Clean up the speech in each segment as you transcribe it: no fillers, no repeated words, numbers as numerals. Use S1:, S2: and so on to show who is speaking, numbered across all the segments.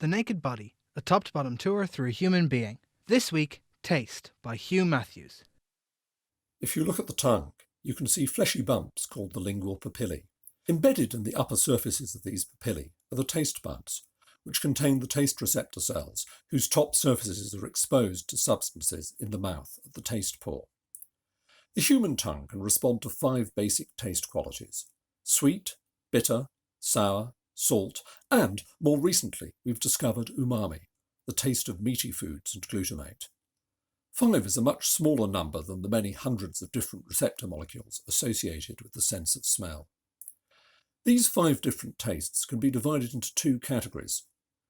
S1: The Naked Body, a top-to-bottom tour through a human being. This week, Taste by Hugh Matthews.
S2: If you look at the tongue, you can see fleshy bumps called the lingual papillae. Embedded in the upper surfaces of these papillae are the taste buds, which contain the taste receptor cells, whose top surfaces are exposed to substances in the mouth at the taste pore. The human tongue can respond to 5 basic taste qualities: sweet, bitter, sour, salt, and, more recently, we've discovered umami, the taste of meaty foods and glutamate. 5 is a much smaller number than the many hundreds of different receptor molecules associated with the sense of smell. These 5 different tastes can be divided into 2 categories.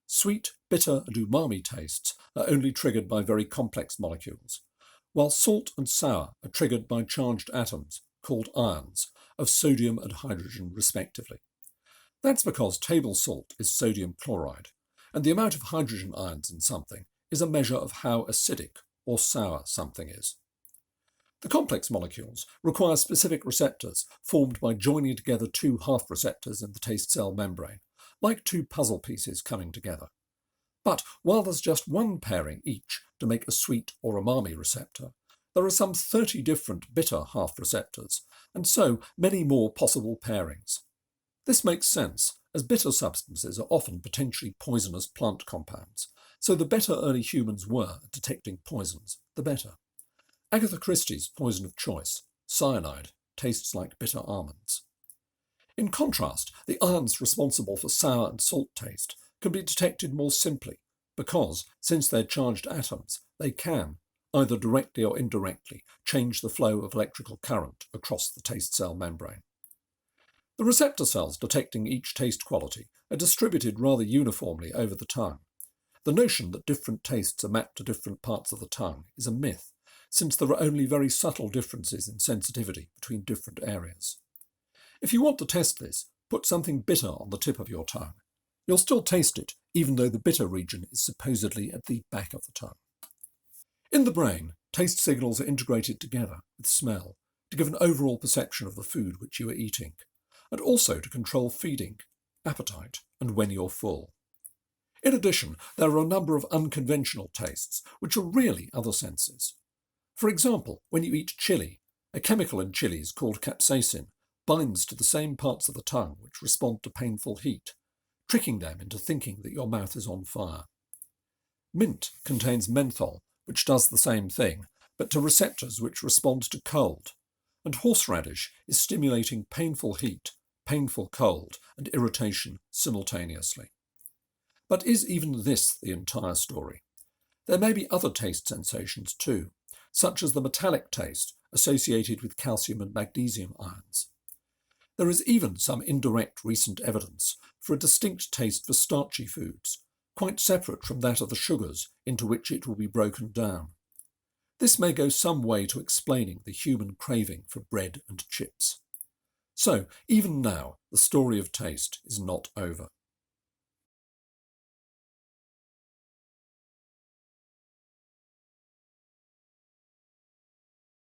S2: Sweet, bitter, and umami tastes are only triggered by very complex molecules, while salt and sour are triggered by charged atoms, called ions, of sodium and hydrogen respectively. That's because table salt is sodium chloride, and the amount of hydrogen ions in something is a measure of how acidic or sour something is. The complex molecules require specific receptors formed by joining together 2 half receptors in the taste cell membrane, like 2 puzzle pieces coming together. But while there's just 1 pairing each to make a sweet or umami receptor, there are some 30 different bitter half receptors, and so many more possible pairings. This makes sense, as bitter substances are often potentially poisonous plant compounds, so the better early humans were at detecting poisons, the better. Agatha Christie's poison of choice, cyanide, tastes like bitter almonds. In contrast, the ions responsible for sour and salt taste can be detected more simply, because, since they're charged atoms, they can, either directly or indirectly, change the flow of electrical current across the taste cell membrane. The receptor cells detecting each taste quality are distributed rather uniformly over the tongue. The notion that different tastes are mapped to different parts of the tongue is a myth, since there are only very subtle differences in sensitivity between different areas. If you want to test this, put something bitter on the tip of your tongue. You'll still taste it, even though the bitter region is supposedly at the back of the tongue. In the brain, taste signals are integrated together with smell to give an overall perception of the food which you are eating, and also to control feeding, appetite, and when you're full. In addition, there are a number of unconventional tastes, which are really other senses. For example, when you eat chili, a chemical in chilies called capsaicin binds to the same parts of the tongue which respond to painful heat, tricking them into thinking that your mouth is on fire. Mint contains menthol, which does the same thing, but to receptors which respond to cold, and horseradish is stimulating painful heat, painful cold, and irritation simultaneously. But is even this the entire story? There may be other taste sensations too, such as the metallic taste associated with calcium and magnesium ions. There is even some indirect recent evidence for a distinct taste for starchy foods, quite separate from that of the sugars into which it will be broken down. This may go some way to explaining the human craving for bread and chips. So, even now, the story of taste is not over.